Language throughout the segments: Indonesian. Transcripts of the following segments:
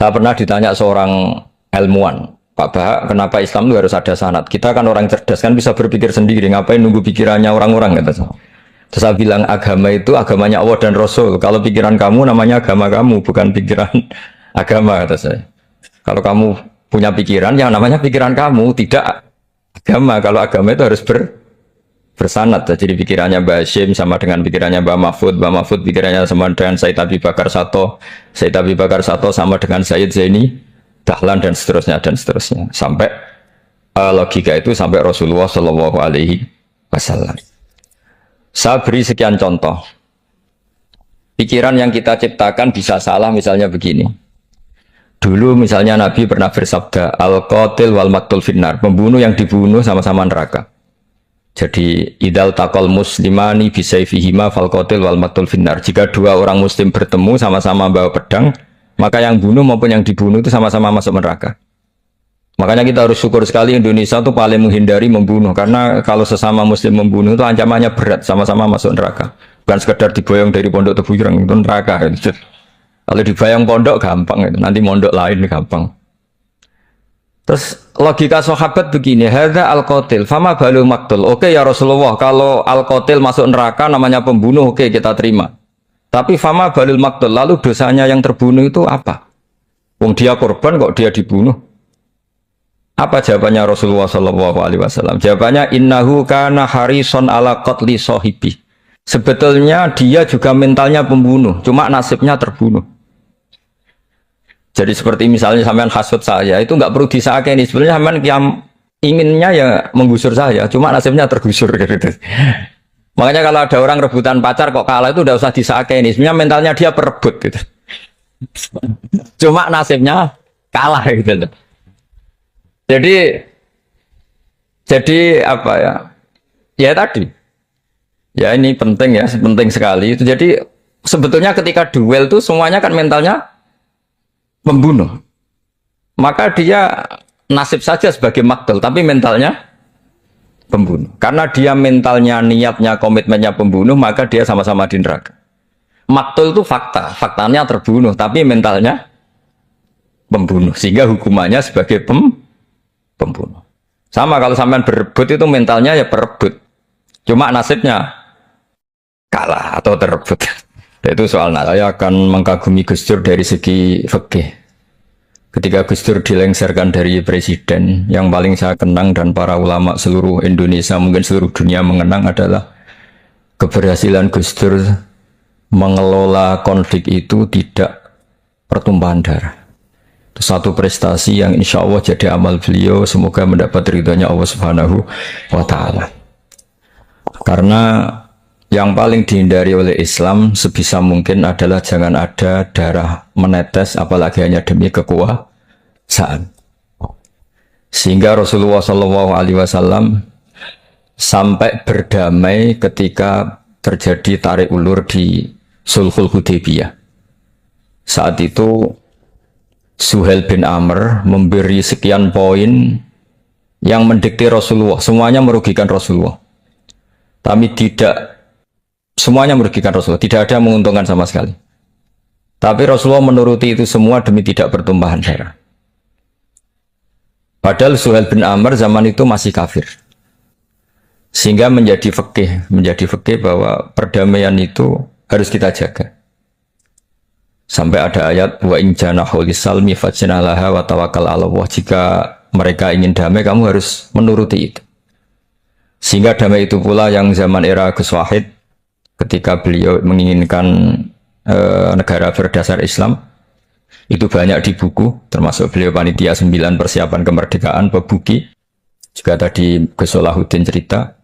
Saya pernah ditanya seorang ilmuwan, Pak Bahak, kenapa Islam itu harus ada sanad? Kita kan orang cerdas, kan bisa berpikir sendiri, ngapain nunggu pikirannya orang-orang, kata saya. Terus saya bilang, agama itu agamanya Allah dan Rasul. Kalau pikiran kamu, namanya agama kamu, bukan pikiran agama, kata saya. Kalau kamu punya pikiran, yang namanya pikiran kamu, tidak agama. Kalau agama itu harus bersanad. Jadi pikirannya Mbak Hashim sama dengan pikirannya Mbak Mahfud pikirannya sama dengan Said Abi Bakar Sato, Said Abi Bakar Sato sama dengan Said Zaini Dahlan dan seterusnya sampai logika itu sampai Rasulullah Shallallahu Alaihi Wasallam. Saya beri sekian contoh. Pikiran yang kita ciptakan bisa salah, misalnya begini. Dulu misalnya Nabi pernah bersabda, al-qatil wal maqtul finnar, pembunuh yang dibunuh sama-sama neraka. Jadi idal taqal muslimani bisayfihima fal qatil wal maqtul finnar. Jika dua orang muslim bertemu sama-sama bawa pedang, maka yang bunuh maupun yang dibunuh itu sama-sama masuk neraka. Makanya kita harus syukur sekali Indonesia itu paling menghindari membunuh, karena kalau sesama muslim membunuh itu ancamannya berat, sama-sama masuk neraka. Bukan sekedar diboyong dari pondok Tebu Ireng, itu neraka. Kalau dibayang pondok gampang, nanti pondok lain gampang. Terus logika sahabat begini, hadza al-qatil fama balu maktul. Oke ya Rasulullah, kalau al-qatil masuk neraka namanya pembunuh, oke kita terima. Tapi fama balul maktul, lalu dosanya yang terbunuh itu apa? Wong dia korban kok dia dibunuh? Apa jawabannya Rasulullah Shallallahu Alaihi Wasallam? Jawabannya innahu kana harison ala qatli sahibi. Sebetulnya dia juga mentalnya pembunuh, cuma nasibnya terbunuh. Jadi seperti misalnya sampean hasut saya, itu nggak perlu disakeni. Sebenarnya sampean yang inginnya ya menggusur saya, cuma nasibnya tergusur. Gitu. Makanya kalau ada orang rebutan pacar kok kalah itu udah usah disakeni. Sebenarnya mentalnya dia perebut gitu. Cuma nasibnya kalah gitu. Jadi apa ya? Ya tadi. Ya ini penting ya, penting sekali. Itu jadi sebetulnya ketika duel itu semuanya kan mentalnya membunuh. Maka dia nasib saja sebagai maktul, tapi mentalnya pembunuh. Karena dia mentalnya, niatnya, komitmennya pembunuh, maka dia sama-sama di neraka. Maktul itu fakta, faktanya terbunuh, tapi mentalnya pembunuh. Sehingga hukumannya sebagai pembunuh. Sama kalau sampean berebut itu mentalnya ya perebut. Cuma nasibnya kalah atau terebut. Itu soal saya akan mengkagumi Gus Dur dari segi fikih. Ketika Gus Dur dilengsarkan dari presiden, yang paling saya kenang dan para ulama seluruh Indonesia, mungkin seluruh dunia mengenang adalah keberhasilan Gus Dur mengelola konflik itu tidak pertumpahan darah. Itu satu prestasi yang insya Allah jadi amal beliau, semoga mendapat ridhonya Allah Subhanahu wa Ta'ala. Karena yang paling dihindari oleh Islam sebisa mungkin adalah jangan ada darah menetes, apalagi hanya demi kekuasaan. Sehingga Rasulullah SAW sampai berdamai ketika terjadi tarik ulur di Sulhul Hudaybiyah. Saat itu Suhail bin Amr memberi sekian poin yang mendikte Rasulullah, semuanya merugikan Rasulullah. Tapi tidak semuanya merugikan Rasulullah, tidak ada yang menguntungkan sama sekali. Tapi Rasulullah menuruti itu semua demi tidak bertumpahan darah. Padahal Suhail bin Amr zaman itu masih kafir. Sehingga menjadi fikih bahwa perdamaian itu harus kita jaga. Sampai ada ayat wa in janahu lisalmi fajnalaha wa tawakkal 'ala Allah. Jika mereka ingin damai, kamu harus menuruti itu. Sehingga damai itu pula yang zaman era Gus Wahid, ketika beliau menginginkan negara berdasar Islam, itu banyak di buku, termasuk beliau panitia 9 persiapan kemerdekaan, Pebuki, juga tadi Gus Solahuddin cerita,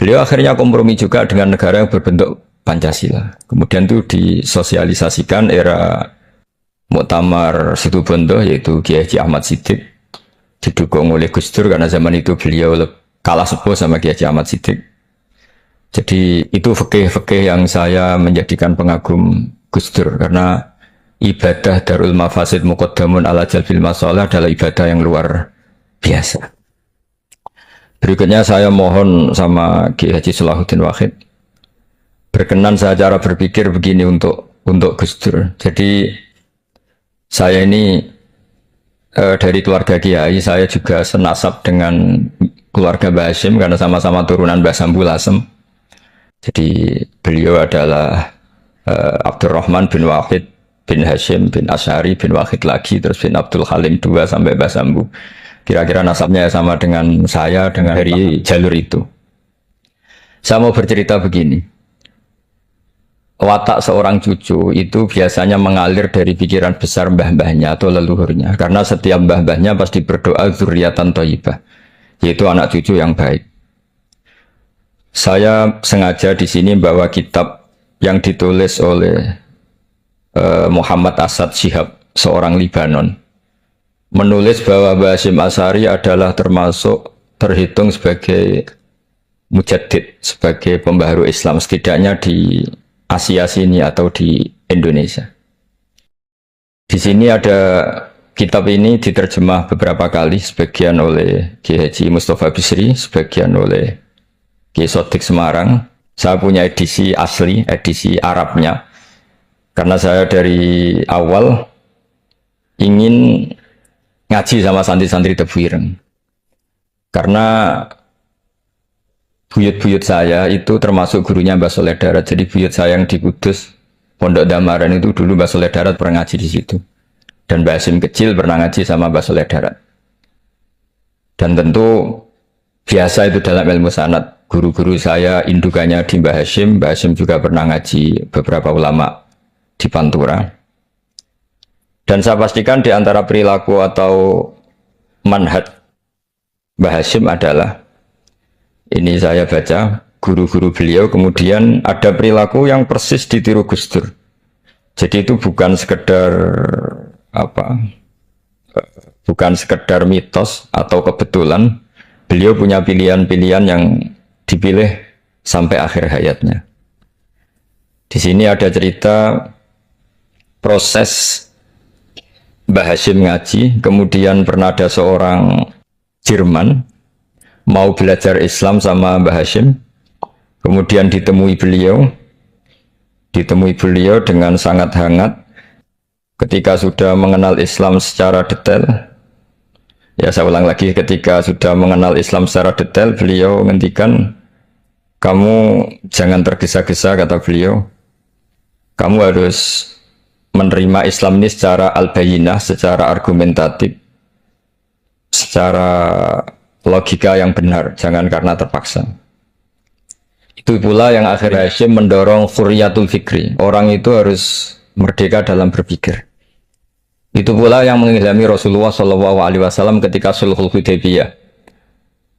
beliau akhirnya kompromi juga dengan negara yang berbentuk Pancasila. Kemudian itu disosialisasikan era Muktamar Situbondo, yaitu Kiai Haji Ahmad Siddiq, didukung oleh Gus Dur, karena zaman itu beliau kalah sepuh sama Kiai Haji Ahmad Siddiq. Jadi itu fikih-fikih yang saya menjadikan pengagum Gus Dur, karena ibadah Darul Mafasid Muqaddamun ala Jalbil Masalah adalah ibadah yang luar biasa. Berikutnya saya mohon sama Kiai Haji Solahuddin Wahid berkenan saya cara berpikir begini untuk Gus Dur. Jadi Saya ini dari keluarga Kiai, saya juga senasab dengan keluarga Mbah Hashim karena sama-sama turunan Mbah Sambul Lasem. Jadi beliau adalah Abdurrahman bin Wahid bin Hashim bin Asy'ari bin Wahid lagi, terus bin Abdul Halim 2 sampai Mbah Sambu. Kira-kira nasabnya sama dengan saya, dengan dari jalur itu. Saya mau bercerita begini. Watak seorang cucu itu biasanya mengalir dari pikiran besar mbah-mbahnya atau leluhurnya. Karena setiap mbah-mbahnya pasti berdoa dzurriatan thayyibah, yaitu anak cucu yang baik. Saya sengaja di sini bawa kitab yang ditulis oleh Muhammad Asad Shihab, seorang Libanon. Menulis bahwa Mbah Hashim Asy'ari adalah terhitung sebagai mujaddid, sebagai pembaharu Islam, setidaknya di Asia sini atau di Indonesia. Di sini ada kitab ini diterjemah beberapa kali, sebagian oleh Kiai Haji Mustafa Bisri, sebagian oleh Kiai Sodik Semarang. Saya punya edisi asli, edisi Arabnya, karena saya dari awal ingin ngaji sama santri-santri Tebu Ireng. Karena buyut-buyut saya itu termasuk gurunya Mbah Soleh Darat. Jadi buyut saya yang di Kudus, Pondok Damaran itu dulu Mbah Soleh Darat pernah ngaji di situ. Dan Mbah Hashim kecil pernah ngaji sama Mbah Soleh Darat. Dan tentu biasa itu dalam ilmu sanad. Guru-guru saya indukannya di Mbah Hashim juga pernah ngaji beberapa ulama di Pantura. Dan saya pastikan di antara perilaku atau manhaj Mbah Hashim adalah, ini saya baca guru-guru beliau, kemudian ada perilaku yang persis ditiru Gus Dur. Jadi itu bukan sekedar bukan sekedar mitos atau kebetulan. Beliau punya pilihan-pilihan yang dipilih sampai akhir hayatnya. Di sini ada cerita proses Mbah Hashim ngaji, kemudian pernah ada seorang Jerman mau belajar Islam sama Mbah Hashim, kemudian ditemui beliau dengan sangat hangat. Ketika sudah mengenal Islam secara detail, ya saya ulang lagi, ketika sudah mengenal Islam secara detail, beliau ngendikan, kamu jangan tergesa-gesa, kata beliau, kamu harus menerima Islam ini secara al-bayyinah, secara argumentatif, secara logika yang benar, jangan karena terpaksa. Itu pula yang akhirnya Hashim mendorong hurriyatul fikri, orang itu harus merdeka dalam berpikir. Itu pula yang mengilhami Rasulullah SAW ketika Sulhul Hudaybiyah.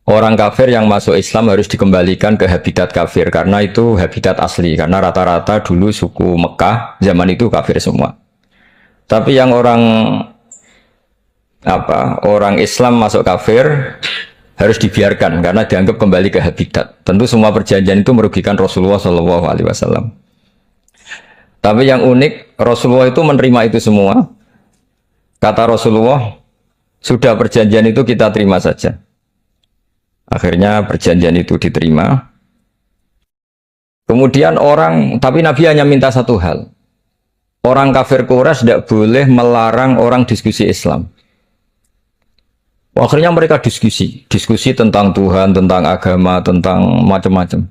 Orang kafir yang masuk Islam harus dikembalikan ke habitat kafir, karena itu habitat asli, karena rata-rata dulu suku Mekah zaman itu kafir semua. Tapi yang orang Islam masuk kafir harus dibiarkan karena dianggap kembali ke habitat. Tentu semua perjanjian itu merugikan Rasulullah SAW. Tapi yang unik, Rasulullah itu menerima itu semua. Kata Rasulullah, sudah perjanjian itu kita terima saja. Akhirnya perjanjian itu diterima. Kemudian tapi Nabi hanya minta satu hal. Orang kafir Quraisy tidak boleh melarang orang diskusi Islam. Akhirnya mereka diskusi tentang Tuhan, tentang agama, tentang macam-macam.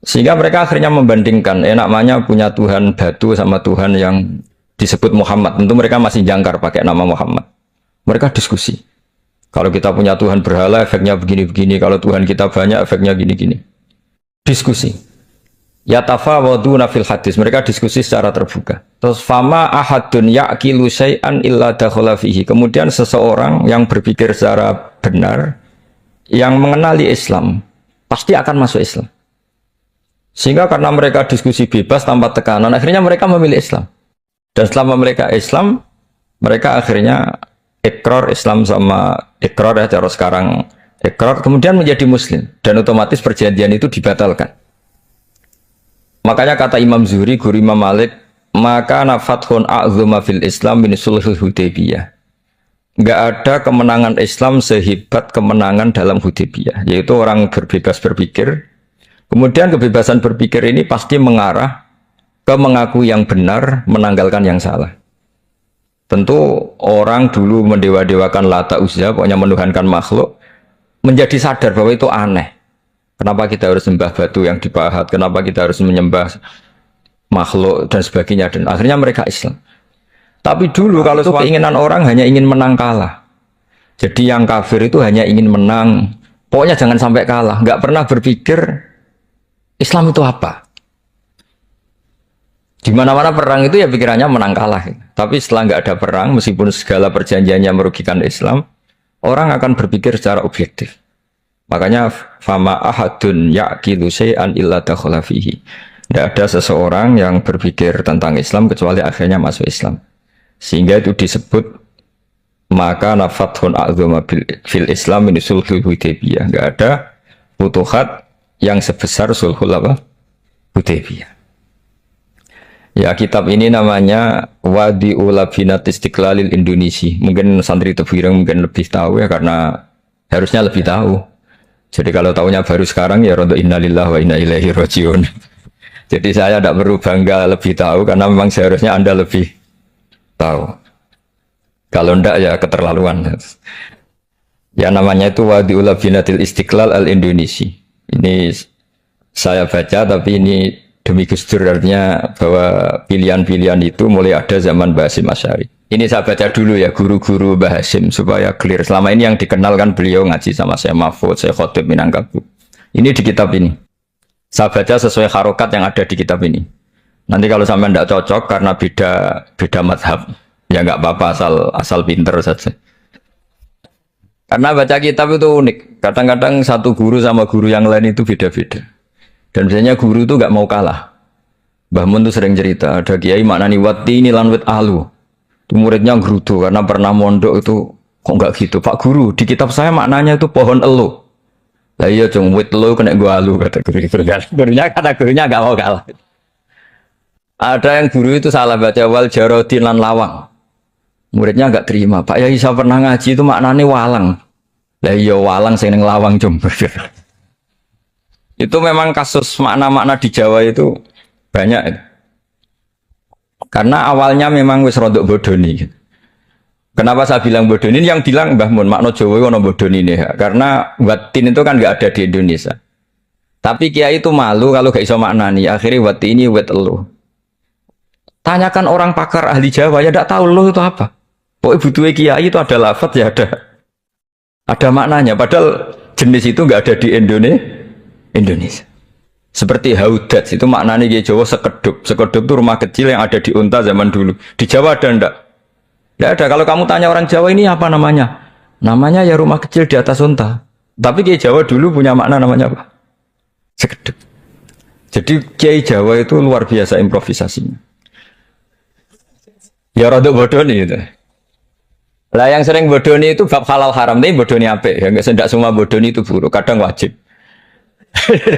Sehingga mereka akhirnya membandingkan, enaknya punya Tuhan batu sama Tuhan yang disebut Muhammad. Tentu mereka masih jangkar pakai nama Muhammad. Mereka diskusi. Kalau kita punya Tuhan berhala, efeknya begini-begini. Kalau Tuhan kita banyak, efeknya gini-gini. Diskusi. Yatafawaduna fil hadis. Mereka diskusi secara terbuka. Terus fama ahadun ya'kilu syai'an illa dakhala fihi. Kemudian seseorang yang berpikir secara benar, yang mengenali Islam, pasti akan masuk Islam. Sehingga karena mereka diskusi bebas tanpa tekanan, akhirnya mereka memilih Islam. Dan selama mereka Islam, mereka akhirnya ikrar Islam sama ikrar, ya cara sekarang ikrar, kemudian menjadi Muslim, dan otomatis perjanjian itu dibatalkan. Makanya kata Imam Zuhri, guru Imam Malik, maka nafathun a'zuma fil Islam min sulhul Hudaybiyah. Enggak ada kemenangan Islam sehebat kemenangan dalam Hudaybiyah, yaitu orang berbebas berpikir. Kemudian kebebasan berpikir ini pasti mengarah ke mengaku yang benar, menanggalkan yang salah. Tentu orang dulu mendewa-dewakan Lata Uzza, pokoknya menuhankan makhluk, menjadi sadar bahwa itu aneh. Kenapa kita harus sembah batu yang dipahat? Kenapa kita harus menyembah makhluk dan sebagainya? Dan akhirnya mereka Islam. Tapi dulu kalau itu keinginan orang hanya ingin menang kalah. Jadi yang kafir itu hanya ingin menang. Pokoknya jangan sampai kalah. Nggak pernah berpikir Islam itu apa. Di mana-mana perang itu ya pikirannya menang kalah. Tapi setelah nggak ada perang, meskipun segala perjanjiannya merugikan Islam, orang akan berpikir secara objektif. Makanya fama ahadun yaqilu syai'an illa dakhala fihi. Tidak ada seseorang yang berpikir tentang Islam kecuali akhirnya masuk Islam. Sehingga itu disebut maka nafathun a'zama fil Islam min sulhul Hudaybiyah. Enggak ada futuhat yang sebesar sulhul apa? Hudaybiyah. Ya, kitab ini namanya Wadi'ul Labinat Istiqlalil Indonesia. Mungkin santri Tebireng mungkin lebih tahu ya, karena harusnya lebih tahu. Jadi kalau tahunya baru sekarang ya rodo innalillahi wa inna ilaihi rajiun. Jadi saya tidak perlu bangga lebih tahu karena memang seharusnya Anda lebih tahu. Kalau tidak ya keterlaluan. Ya namanya itu Wadi'ul Labinatil Istiqlal Al-Indonesia. Ini saya baca tapi ini demi Gus Dur, artinya bahwa pilihan-pilihan itu mulai ada zaman Mbah Hasyim Asy'ari. Ini saya baca dulu ya guru-guru Mbah Hasyim supaya clear. Selama ini yang dikenal kan beliau ngaji sama saya Mahfud, saya Khotib Minangkabau. Ini di kitab ini. Saya baca sesuai harokat yang ada di kitab ini. Nanti kalau sampai tidak cocok karena beda madhab, ya nggak apa-apa, asal pinter saja. Karena baca kitab itu unik. Kadang-kadang satu guru sama guru yang lain itu beda-beda. Dan biasanya guru itu nggak mau kalah. Mbah Mun tuh sering cerita, ada kiai maknani wati ini lan wit alu. Itu muridnya gerutu karena pernah mondok itu kok nggak gitu. Pak guru, di kitab saya maknanya itu pohon elu. Lah iya cung wit elu kena gua alu kata guru. Gurunya kata gurunya nggak mau kalah. Ada yang guru itu salah baca wal jarodin lan lawang. Muridnya nggak terima. Pak Yai saya pernah ngaji itu maknanya walang. Lah iya walang sing ning lawang cung. Itu memang kasus makna-makna di Jawa itu banyak. Karena awalnya memang wis rodok bodoni. Kenapa saya bilang bodoni? Yang bilang Mbah Mun makna Jawa ono bodoni nih. Karena watin itu kan nggak ada di Indonesia. Tapi kiai itu malu kalau gak iso maknani. Akhirnya wati ini wet elu. Tanyakan orang pakar ahli Jawa ya tidak tahu lo itu apa. Pokoknya butuhnya kiai itu ada lafaz ya ada maknanya. Padahal jenis itu nggak ada di Indonesia. Seperti haudat itu maknanya di Jawa sekedup. Sekedup itu rumah kecil yang ada di unta zaman dulu. Di Jawa ada enggak? Tidak ada. Kalau kamu tanya orang Jawa ini apa namanya? Namanya ya rumah kecil di atas unta. Tapi di Jawa dulu punya makna namanya apa? Sekedup. Jadi kiai Jawa itu luar biasa improvisasinya. Ya rada bodoni itu. Lah yang sering bodoni itu bab halal haram, tapi bodoni apik. Ya enggak semua bodoni itu buruk, kadang wajib.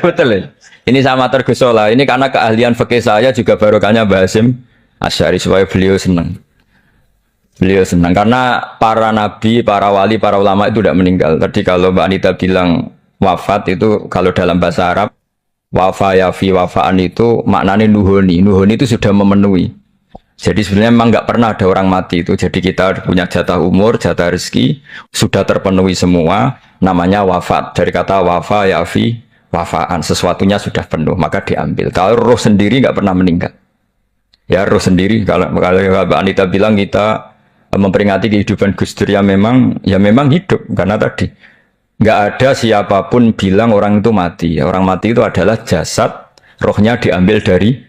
Betul ya? Ini sama tergesola. Ini karena keahlian fikih saya juga barokahnya Mbah Hasyim Asy'ari supaya beliau senang. Beliau senang karena para nabi, para wali, para ulama itu tidak meninggal. Tadi kalau Mbak Anita bilang wafat itu kalau dalam bahasa Arab wafa yafi wafaan itu maknanya nuhoni. Nuhoni itu sudah memenuhi. Jadi sebenarnya memang nggak pernah ada orang mati itu. Jadi kita punya jatah umur, jatah rezeki sudah terpenuhi semua. Namanya wafat dari kata wafa yafi wafaan, sesuatunya sudah penuh maka diambil. Kalau roh sendiri nggak pernah meninggal. Ya roh sendiri kalau Mbak Anita bilang kita memperingati kehidupan Gus Dur ya memang hidup karena tadi nggak ada siapapun bilang orang itu mati. Orang mati itu adalah jasad, rohnya diambil dari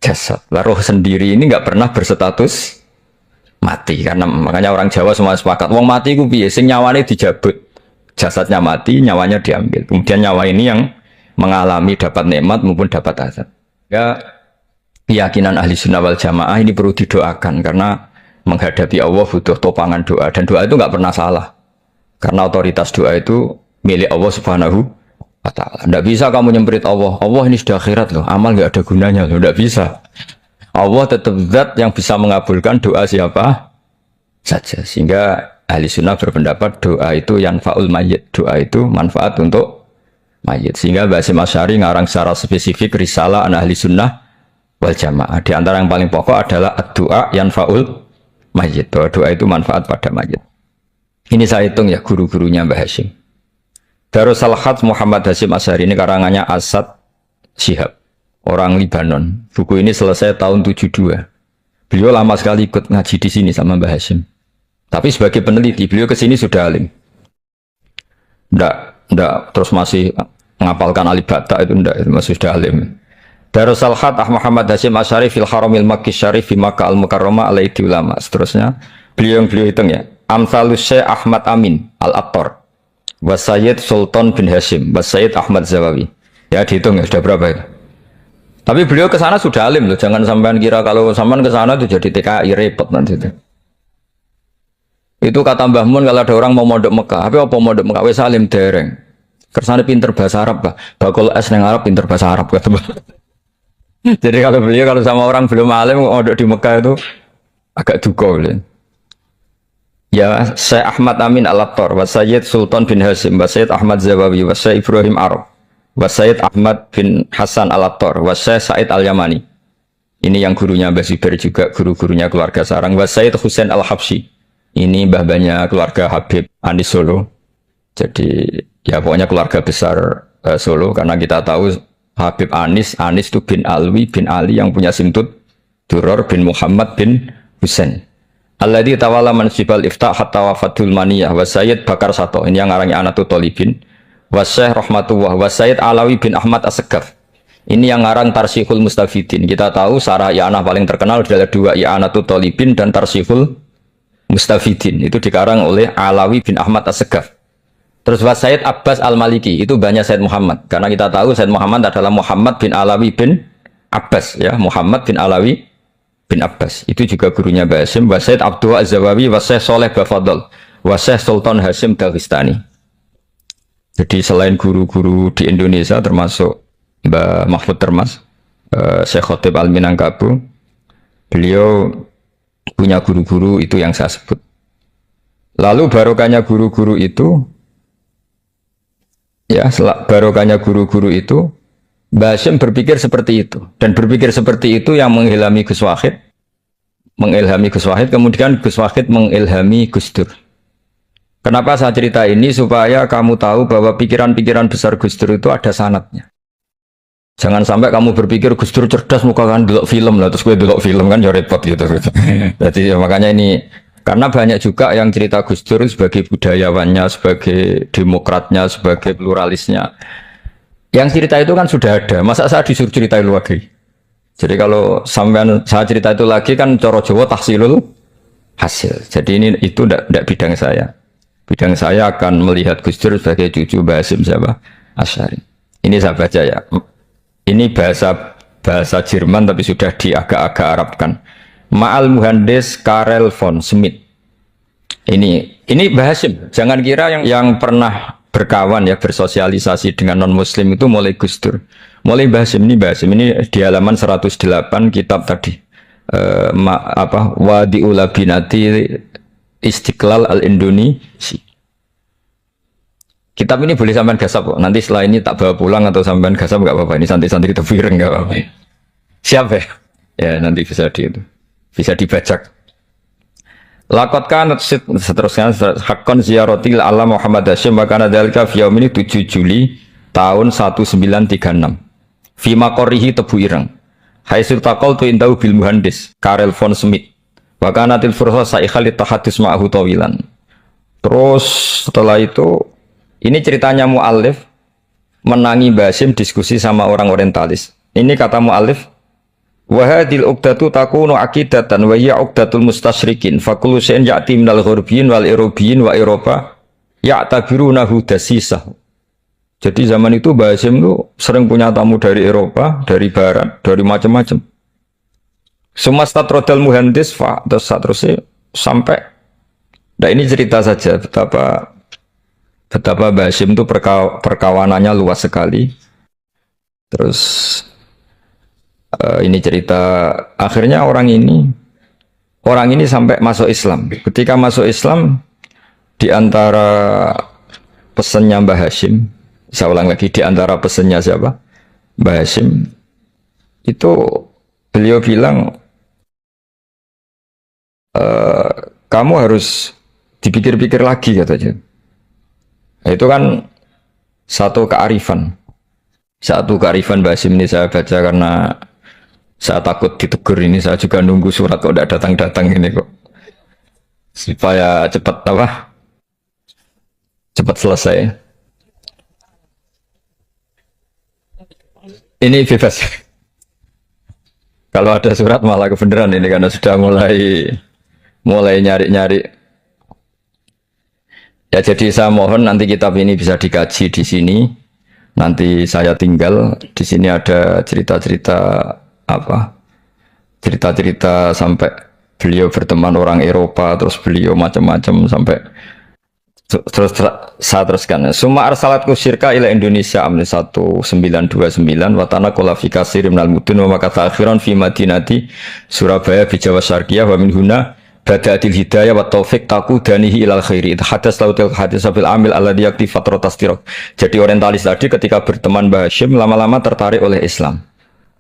jasad. Lah roh sendiri ini nggak pernah berstatus mati karena makanya orang Jawa semua sepakat wong mati ku piye sing nyawane dijabut. Jasadnya mati, nyawanya diambil. Kemudian nyawa ini yang mengalami dapat nikmat maupun dapat azab. Ya keyakinan ahli sunnah wal jamaah ini perlu didoakan karena menghadapi Allah butuh topangan doa dan doa itu nggak pernah salah karena otoritas doa itu milik Allah Subhanahu wa Ta'ala. Nggak bisa kamu nyemprit Allah ini sudah akhirat loh, amal nggak ada gunanya loh, nggak bisa. Allah tetap zat yang bisa mengabulkan doa siapa saja. Sehingga ahli sunnah berpendapat doa itu yanfa'ul mayyit, doa itu manfaat untuk mayit. Sehingga Mbah Hasyim Asy'ari ngarang secara spesifik risalah an ahli sunnah wal jamaah. Di antara yang paling pokok adalah ad-du'a yanfa'ul mayit. Doa itu manfaat pada mayit. Ini saya hitung ya guru-gurunya Mbah Hashim. Darus Salhat Muhammad Hashim Asy'ari ini karangannya Asad Syihab, orang Libanon. Buku ini selesai tahun 72. Beliau lama sekali ikut ngaji di sini sama Mbah Hashim. Tapi sebagai peneliti, beliau ke sini sudah alim. Ndak terus masih ngapalkan alif bata itu ndak, masih sudah alim. Darus Salhat Muhammad Hashim Asy'ari fil Haramil Makki Syarif fi Makkah Al-Mukarramah alaihi ulama. Seterusnya, beliau hitung ya. Amsalus Syekh Ahmad Amin Al-Attar. Wasayyid Sultan bin Hashim, Wasayyid Ahmad Zawawi. Ya dihitung ya sudah berapa itu. Tapi beliau ke sana sudah alim loh. Jangan sampean kira kalau sampean ke sana itu jadi TKI repot nanti itu. Itu kata Mbah Mun kalau ada orang mau mondok Mekah. Tapi apa mondok Mekah? Wes alim dereng. Kersane pinter bahasa Arab lah. Bakul es nang Arab pinter bahasa Arab kata Mbah. Jadi kalau beliau kalau sama orang belum alim mondok di Mekah itu agak duka beliau. Ya, Syekh Ahmad Amin Al-Attar, Wasayyid Sultan bin Hashim, Wasayyid Ahmad Zawawi, Wasayyid Ibrahim Arab, Wasayyid Ahmad bin Hasan Al-Attar, Wasayyid Said Al-Yamani. Ini yang gurunya Mbah Zubair juga, guru-gurunya keluarga sarang. Wasayyid Husain Al-Habsyi. Ini mbah-mbahnya keluarga Habib Anis Solo. Jadi, ya pokoknya keluarga besar Solo, karena kita tahu Habib Anis itu bin Alwi, bin Ali yang punya simtut, Duror bin Muhammad bin Husain. Alladzi tawalla mansibal iftah hatta wafatul maniyah wa Sayyid Bakar Sato, ini yang ngarangnya Anatul Talibin, wa Syekh Rahmatullah wa Sayyid Alawi bin Ahmad As-Segaf, ini yang ngarang Tarsihul Mustafidin. Kita tahu sarah i'anah paling terkenal adalah dua, I'anatul Talibin dan Tarsihul Mustafidin, itu dikarang oleh Alawi bin Ahmad As-Segaf. Terus wa Sayyid Abbas Al-Maliki, itu banyak Sayyid Muhammad, karena kita tahu Sayyid Muhammad adalah Muhammad bin Alawi bin Abbas, ya, Muhammad bin Alawi bin Abbas. Itu juga gurunya Mbah Hashim. Wasaid Abdul Az-Zawawi, Wasaid Soleh Bafadol, Wasaid Sultan Hashim Daghistani. Jadi selain guru-guru di Indonesia termasuk Mbah Mahfud Termas, Syekh Khotib Al-Minangkabu, beliau punya guru-guru itu yang saya sebut. Lalu barokahnya guru-guru itu, ya barokahnya guru-guru itu, Mbah Hashim berpikir seperti itu, dan berpikir seperti itu yang mengilhami Gus Wahid, kemudian Gus Wahid mengilhami Gus Dur. Kenapa saya cerita ini? Supaya kamu tahu bahwa pikiran-pikiran besar Gus Dur itu ada sanadnya. Jangan sampai kamu berpikir Gus Dur cerdas, muka kan delok film lah, terus gue delok film kan ya repot gitu. Jadi makanya ini, karena banyak juga yang cerita Gus Dur sebagai budayawannya, sebagai demokratnya, sebagai pluralisnya. Yang cerita itu kan sudah ada, masa saya disuruh cerita itu lagi? Jadi kalau sampean saya cerita itu lagi kan coro Jawa tahsilul hasil. Jadi ini itu tidak bidang saya. Bidang saya akan melihat Gus Dur sebagai cucu Mbah Hashim siapa? Asy'ari. Ini saya baca ya. Ini bahasa Jerman tapi sudah diagak-agak Arabkan. Ma'al Muhandis Karel von Schmidt. Ini Mbah Hashim. Jangan kira yang pernah berkawan ya, bersosialisasi dengan non muslim itu mulai Gus Dur, mulai Mbah Hashim. Ini di halaman 108 kitab tadi, Wadi'ul Labinati Istiqlal Al-Indonesi. Kitab ini boleh sampean gasap kok, nanti setelah ini tak bawa pulang atau sampean gasap nggak apa-apa, ini santai-santai kita pireng nggak apa-apa. Siap ya nanti bisa dibajak. Lakot kan seterusnya hakon ziaratil ala Muhammad Hashim wa kana dzalika fi yaumini 7 Juli tahun 1936 fi maqarrihi Tebu Ireng haitsu taqaltu indahu bil muhandis Karel von Schmidt wa kanatil fursa saikhal tahaddus ma'ahu tawilan. Terus setelah itu ini ceritanya muallif menangi Mbah Hashim diskusi sama orang orientalis. Ini kata muallif, wa hadhil uqdatu takunu aqidatan wa hiya uqdatul mustasyrikin fa kullu shay'in ya'ti minal ghurbiyin wal irobiyyin wa Eropa ya'tabirunahu dasisah. Jadi zaman itu Mbah Hashim itu sering punya tamu dari Eropa, dari barat, dari macam-macam. Sumastadrodal muhandis fa terus seterusnya sampai, nah ini cerita saja betapa Mbah Hashim itu perkawanannya luas sekali. Terus ini cerita akhirnya orang ini sampai masuk Islam. Ketika masuk Islam, di antara pesannya Mbah Hashim, saya ulang lagi, di antara pesannya siapa? Mbah Hashim itu beliau bilang eh, kamu harus dipikir-pikir lagi katanya. Nah, itu kan satu kearifan. Satu kearifan Mbak Hasyim ini saya baca karena saya takut ditegur ini. Saya juga nunggu surat kok tidak datang-datang ini kok. Supaya cepat apa? Cepat selesai. Ini bebas. Kalau ada surat malah kebenaran ini karena sudah mulai nyari-nyari. Ya jadi saya mohon nanti kitab ini bisa dikaji di sini. Nanti saya tinggal di sini ada cerita-cerita apa? Cerita-cerita sampai beliau berteman orang Eropa, terus beliau macam-macam sampai terus saya teruskan. Suma arsalatku syirka ila Indonesia amni 1929 watana kola fi kasir minal mudun wa makata akhiran fi madinati Surabaya bi Jawa Syarqiyah wa min huna bada'atil hidayah wa taufik taku danihi ilal khairi hadas lautil hadis bil amil alladhi yakti fatratas tirok. Jadi orientalis tadi ketika berteman Mbah Hasyim lama-lama tertarik oleh Islam.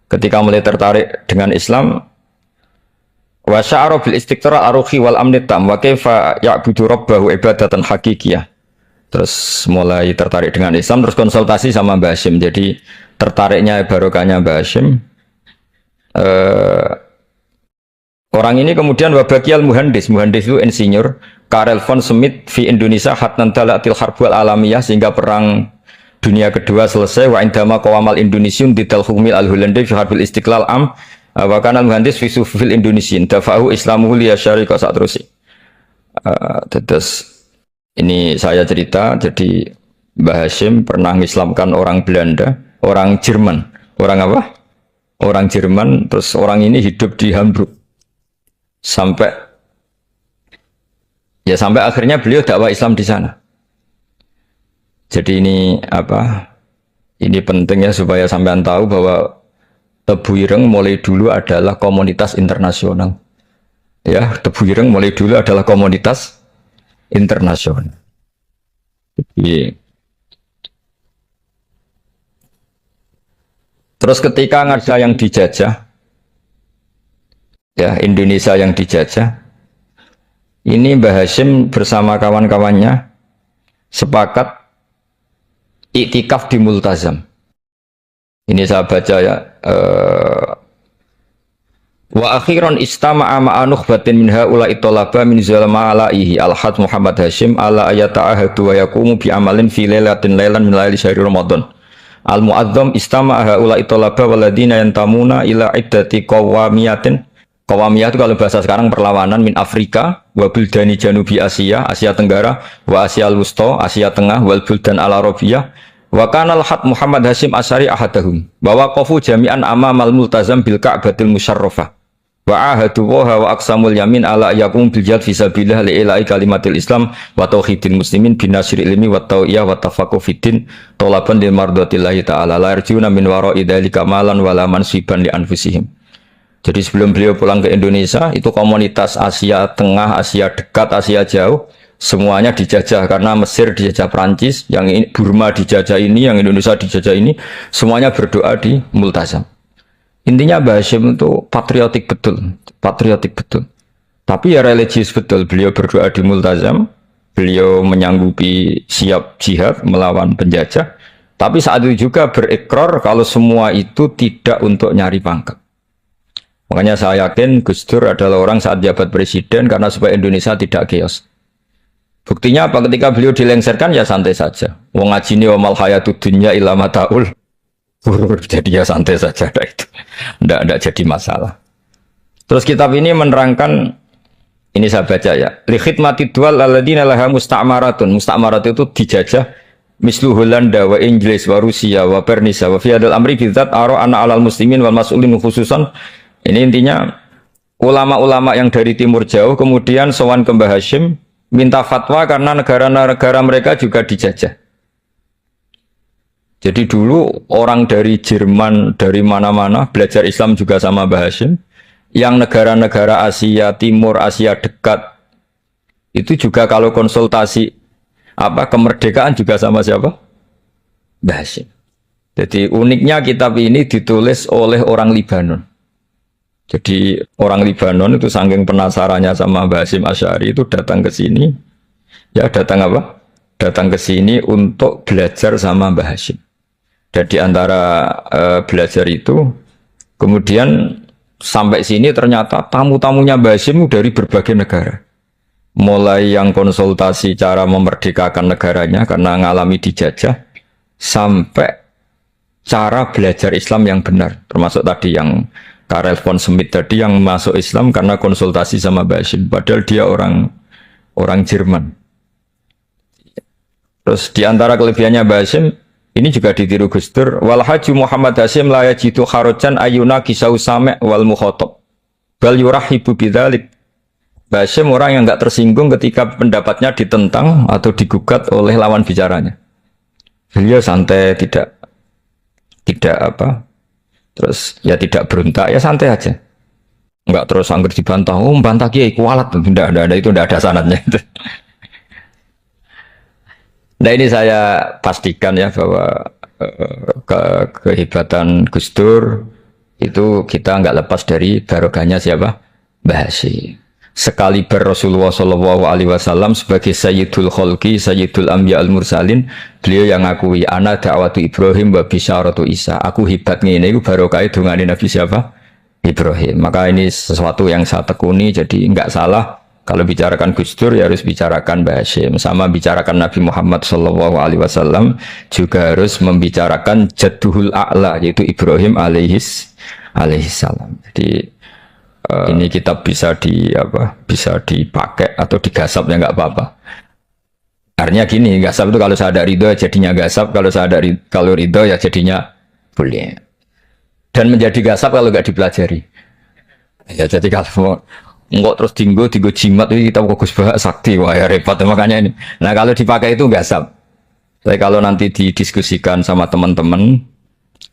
Ketika mulai tertarik dengan Islam wa sya'ara bil istiqra aruhi wal amni tam wa kaifa ya'budu rabbahu ibadatan hakikiyah. Terus mulai tertarik dengan Islam, terus konsultasi sama Mbah Hasyim. Jadi tertariknya barokahnya Mbah Hasyim. Orang ini kemudian wabakial muhandis itu insinyur Karel von Schmidt di Indonesia hatnan talatil harbul alamiyah sehingga perang dunia kedua selesai wa indama qawamal indonesiun didal hukmil al-Hulandi fi harbul istiqlal am wa kana muhandis fi sufil indonesian dafa'u islamuhu liya syariqa saat terus. Terus ini saya cerita jadi Mbah Hasyim pernah mengislamkan orang Belanda, orang Jerman. Orang apa? Orang Jerman, terus orang ini hidup di Hamburg. Sampai akhirnya beliau dakwah Islam di sana. Jadi ini apa? Ini penting ya supaya sampean tahu bahwa Tebu Ireng mulai dulu adalah komunitas internasional. Ya, Tebu Ireng mulai dulu adalah komunitas internasional. Jadi, terus ketika ada yang dijajah, ya Indonesia yang dijajah, ini Mbah Hasyim bersama kawan-kawannya sepakat iktikaf di Multazam. Ini saya baca ya. Wa akhiran istama'a ma'a nukhbatin min haula'i talaba min zalama alaihi al-had Muhammad Hasyim ala ayata'ahadu wa yakumu bi amalin fi lailatin lailan min laili syahri Ramadan. Al-mu'azzam istama'a haula'i talaba waladina yantamuna ila iddati qawamiyatin. Qawamiyah itu kalau bahasa sekarang perlawanan min Afrika wa buldani janubi Asia, Asia Tenggara, wa Asia al-Wusta, Asia Tengah, wal buldan al-Arabiyah. Wa kana al-had Muhammad Hasyim Asy'ari ahadahum. Wa waqafu jami'an amamal multazam bil Ka'batil musyarrafah. Wa ahadu wa aqsamul yamin ala yakum bil jihad fi sabilillah li ilahi kalimatil Islam wa tauhidil muslimin bin nasril ilmi wa tawiyah wa tafaqquh fiddin talaban lil mardatillahi ta'ala la yarjuna min wara'i dzalika malan wala mansiban li anfusihim. Jadi sebelum beliau pulang ke Indonesia, itu komunitas Asia Tengah, Asia Dekat, Asia Jauh, semuanya dijajah karena Mesir dijajah Prancis, yang ini, Burma dijajah ini, yang Indonesia dijajah ini, semuanya berdoa di Multazam. Intinya Mbah Hasyim itu patriotik betul. Tapi ya religius betul. Beliau berdoa di Multazam, beliau menyanggupi siap jihad melawan penjajah. Tapi saat itu juga berikrar kalau semua itu tidak untuk nyari pangkat. Makanya saya yakin Gus Dur adalah orang saat jabat presiden karena supaya Indonesia tidak chaos. Buktinya apa? Ketika beliau dilengsarkan ya santai saja. Wong ngajine wa mal hayatud dunya illa mataul. Jadi ya santai saja itu. Nggak jadi masalah. Terus kitab ini menerangkan, ini saya baca ya. Li khidmati dual alladziina laha musta'maratun. Musta'marat itu dijajah mislu Holanda wa Inggris wa Rusia wa Pernisa wa fi hadzal amri bidzat ara ana 'alal muslimin wal mas'ulin khususan. Ini intinya ulama-ulama yang dari timur jauh kemudian sowan ke Mbah Hasyim minta fatwa karena negara-negara mereka juga dijajah. Jadi dulu orang dari Jerman, dari mana-mana belajar Islam juga sama Mbah Hasyim. Yang negara-negara Asia Timur, Asia Dekat itu juga kalau konsultasi kemerdekaan juga sama siapa? Mbah Hasyim. Jadi uniknya kitab ini ditulis oleh orang Libanon. Jadi orang Libanon itu saking penasarannya sama Mbah Hasyim Asy'ari itu datang ke sini. Ya datang apa? Datang ke sini untuk belajar sama Mbah Hasyim. Dan di antara belajar itu, kemudian sampai sini ternyata tamu-tamunya Mbah Hasyim dari berbagai negara. Mulai yang konsultasi cara memerdekakan negaranya karena ngalami dijajah, sampai cara belajar Islam yang benar. Termasuk tadi yang Karel von Schmidt tadi yang masuk Islam karena konsultasi sama Mbah Hasyim. Padahal dia orang Jerman. Terus di antara kelebihannya Mbah Hasyim, ini juga ditiru Gus Dur. Wal Haji Muhammad Hasyim la yajidu kharojan ayuna kisau same' wal mukhotob. Bal yurahibu bidzalik. Mbah Hasyim orang yang enggak tersinggung ketika pendapatnya ditentang atau digugat oleh lawan bicaranya. Beliau santai, tidak apa? Terus ya tidak berontak, ya santai aja. Enggak terus angger dibantah, oh bantah kiai kualat, tidak ada itu, tidak ada sanadnya itu. Nah ini saya pastikan ya bahwa kehebatan Gus Dur itu kita nggak lepas dari barokahnya siapa? Mbah Hasyim. Sekali Rasulullah Shallallahu Alaihi Wasallam sebagai Sayyidul Khalqi, Sayyidul Anbiya al Mursalin, beliau yang ngakui ana da'watu Ibrahim wa bisyaratu Isa. Aku hebat ngene iku barokah dungane Nabi siapa? Ibrahim. Maka ini sesuatu yang saya tekuni, jadi nggak salah. Kalau bicarakan Gus Dur ya harus bicarakan Mbah Hasyim. Sama bicarakan Nabi Muhammad Shallallahu Alaihi Wasallam juga harus membicarakan Jadduhul A'la yaitu Ibrahim alaihissalam. Jadi ini kitab bisa dipakai atau digasap ya nggak apa-apa. Artinya gini, gasap itu kalau saya ada ridho jadinya gasap, kalau ridho ya jadinya boleh. Dan menjadi gasap kalau nggak dipelajari. Ya jadi kalau enggak terus tinggu jimat itu kita Gus Bah sakti, wah ya repot makanya ini. Nah kalau dipakai itu gasap. Tapi kalau nanti didiskusikan sama teman-teman,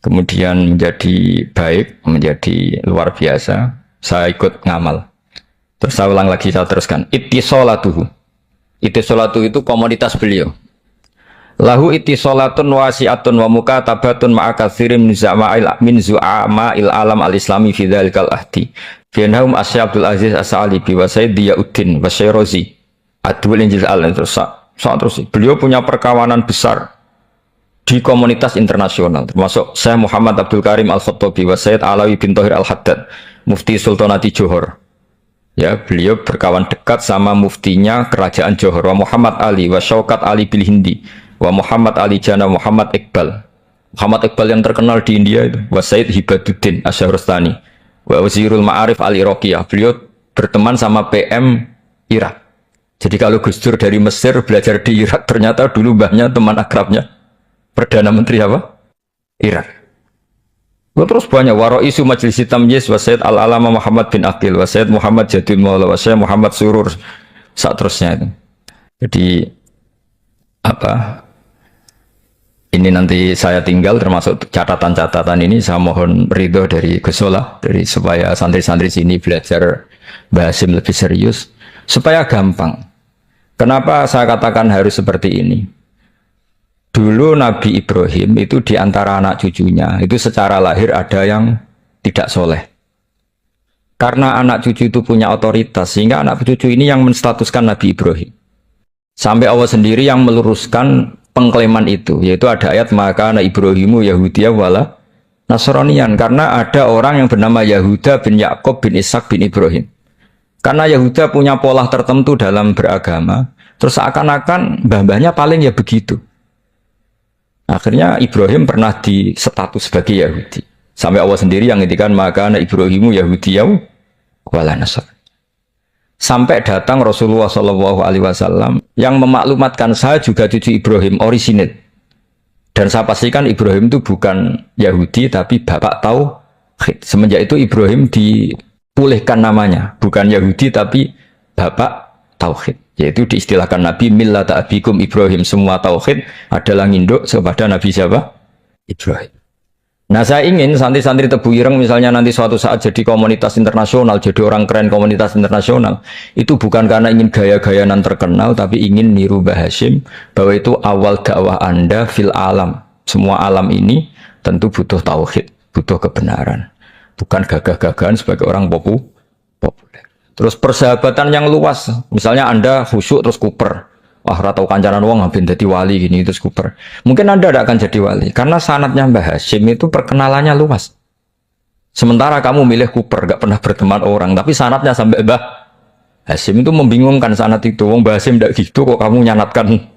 kemudian menjadi baik, menjadi luar biasa, saya ikut ngamal. Terus saya ulang lagi, saya teruskan. Ittisolatuhu. Ittisolatu itu komunitas beliau. Lahu ittisolatun wasi'atun wa mukatabatun ma'akatsirin min zu'ama'il alam al-islami fi dzalikal ahdi. Fianhum Asy Abdul Aziz As-Sa'alibi wa Sayyid Diyauddin wa Syairozi Adwul Injil terus beliau punya perkawanan besar di komunitas internasional termasuk Syekh Muhammad Abdul Karim Al-Khattabi wa Sayyid Alawi bin Thahir Al-Haddad Mufti Sultanati Johor. Ya, beliau berkawan dekat sama muftinya kerajaan Johor wa Muhammad Ali wa Syaukat Ali bil Hindi wa Muhammad Ali Jana Muhammad Iqbal. Muhammad Iqbal yang terkenal di India itu wa Sayyid Hibaduddin Asy-Syahrastani wa Wazirul Ma'arif Al-Iraqiyah. Beliau berteman sama PM Irak. Jadi kalau Gus Dur dari Mesir belajar di Irak, ternyata dulu mbahnya teman akrabnya Perdana Menteri apa? Irak. Terus banyak Waro'isu Majlis Tamyiz wa Sayyid Al-Alama Muhammad bin Aqil wa Sayyid Muhammad Jadul Maula wa Sayyid Muhammad Surur saat terusnya itu. Jadi apa? Ini nanti saya tinggal termasuk catatan-catatan ini saya mohon ridho dari Gus Solah dari supaya santri-santri sini belajar Mbah Hasyim lebih serius supaya gampang. Kenapa saya katakan harus seperti ini? Dulu Nabi Ibrahim itu di antara anak cucunya itu secara lahir ada yang tidak soleh. Karena anak cucu itu punya otoritas sehingga anak cucu ini yang menstatuskan Nabi Ibrahim. Sampai Allah sendiri yang meluruskan pengklaiman itu, yaitu ada ayat maka anak Ibrahimu Yahudiyah wala Nasranian, karena ada orang yang bernama Yahuda bin Yakub bin Ishak bin Ibrahim. Karena Yahuda punya pola tertentu dalam beragama, terus seakan-akan mbah-mbahnya paling ya begitu. Akhirnya Ibrahim pernah di status sebagai Yahudi. Sampai Allah sendiri yang ngendikan maka anak Ibrahimu Yahudiyah wala Nasrani. Sampai datang Rasulullah Shallallahu Alaihi Wasallam yang memaklumatkan saya juga cucu Ibrahim orisinil. Dan saya pastikan Ibrahim itu bukan Yahudi tapi bapak tauhid. Semenjak itu Ibrahim dipulihkan namanya, bukan Yahudi tapi bapak tauhid. Yaitu diistilahkan Nabi millata abikum Ibrahim, semua tauhid adalah nginduk kepada Nabi siapa? Ibrahim. Nah saya ingin santri-santri Tebu Ireng misalnya nanti suatu saat jadi komunitas internasional, jadi orang keren komunitas internasional, itu bukan karena ingin gaya-gayanan terkenal, tapi ingin niru Mbah Hasyim bahwa itu awal dakwah Anda fil alam. Semua alam ini tentu butuh tauhid, butuh kebenaran. bukan gagah-gagahan sebagai orang populer. Terus persahabatan yang luas, misalnya Anda khusyuk terus kuper. Wah, ratau kancanan wong ben dadi wali gini terus kuper. Mungkin Anda tidak akan jadi wali karena sanadnya Mbah Hasyim itu perkenalannya luas. Sementara kamu milih kuper, gak pernah berteman orang, tapi sanadnya sampai Mbah Hasyim itu membingungkan sanad itu. Wong Mbah Hasyim tidak gitu kok kamu nyanatkan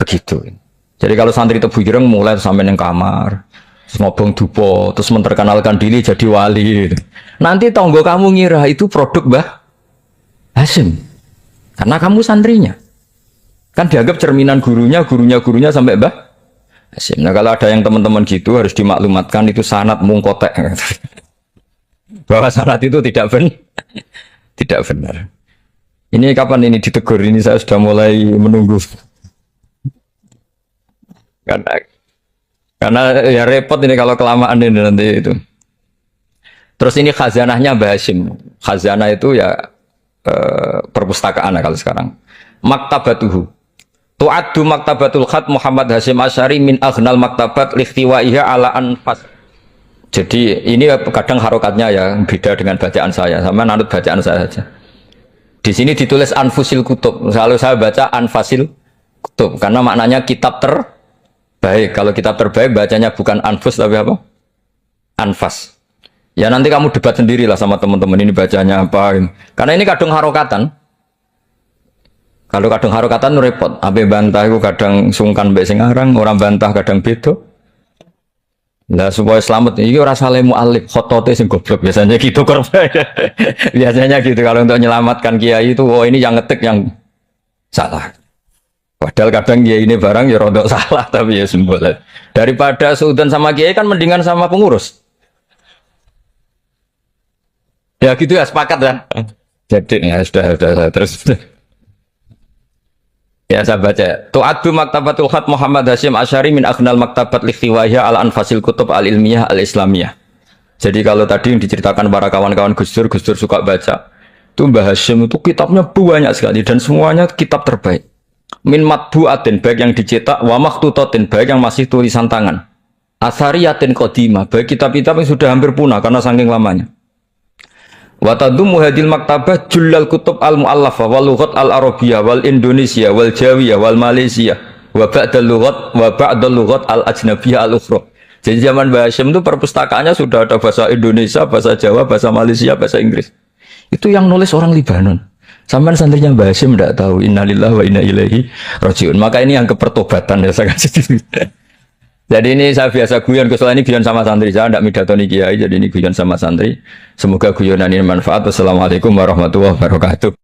begitu. Jadi kalau santri Tebu Ireng mulai sampai neng kamar, terus ngobong dupo, terus memperkenalkan diri jadi wali. Nanti tonggo kamu ngira itu produk Mbah Hasyim karena kamu santrinya. Kan dianggap cerminan gurunya sampai Mbah Hasyim. Nah kalau ada yang teman-teman gitu harus dimaklumatkan itu sanad mungkotek. Bahwa sanad itu tidak benar. Ini kapan ini ditegur? Ini saya sudah mulai menunggu. Karena ya repot ini kalau kelamaan ini nanti itu. Terus ini khazanahnya Mbah Hasyim. Khazanah itu ya perpustakaan kalau sekarang. Maktabatuhu. Tu'addu maktabatul khat Muhammad Hasyim Asy'ari min aghnal maktabat likhtiwaiha ala anfas. Jadi ini kadang harokatnya ya beda dengan bacaan saya. Sama nanut bacaan saya saja. Di sini ditulis anfusil kutub. Selalu saya baca anfasil kutub karena maknanya kitab terbaik. Kalau kitab terbaik bacanya bukan anfus tapi apa? Anfas. Ya nanti kamu debat sendirilah sama teman-teman ini bacanya apa. Karena ini kadang harokatan. Kalau kadang harokatan repot, ape bantah itu kadang sungkan mbek sing aran, orang bantah kadang beda. Lah supaya selamat iki ora saleh mualif, khotote sing goblok biasanya gitu korban. Biasanya gitu kalau untuk menyelamatkan kiai itu oh ini yang ngetik yang salah. Padahal kadang kiai ini barang ya rodok salah tapi ya sembolan. Daripada suudzon sama kiai kan mendingan sama pengurus. Ya gitu ya sepakat ya. Jadi ya sudah terus. Ya saya baca. Tu'addu maktabatul khat Muhammad Hasyim Asy'ari min aghnal maktabat likhtiwaiha ala anfasil kutub al-ilmiyah al-islamiyah. Jadi kalau tadi yang diceritakan para kawan-kawan Gus Dur suka baca. Itu Mbah Hasyim itu kitabnya banyak sekali dan semuanya kitab terbaik. Min matbu'atin baik yang dicetak wa makhtutatin baik yang masih tulisan tangan. Asariyatin qadimah baik kitab-kitab yang sudah hampir punah karena saking lamanya. Wa tadummu hadil maktabah jullal kutub al muallafah wal lughat al arabiyyah wal indonesia wal jawiyah wal malaysia wa ba'dal lughat al ajnabiyyah al ukhra. Jadi zaman Mbah Hasyim itu perpustakaannya sudah ada bahasa Indonesia, bahasa Jawa, bahasa Malaysia, bahasa Inggris. Itu yang nulis orang Libanon. Sampai santrinya Mbah Hasyim tidak tahu innalillahi wa inna ilaihi rajiun. Maka ini yang kepertobatan ya saya kasih. Jadi ini saya biasa guyon, kesoalnya ini guyon sama santri, saya tidak midatoni kiai, jadi ini guyon sama santri. Semoga guyonan ini manfaat. Wassalamualaikum warahmatullahi wabarakatuh.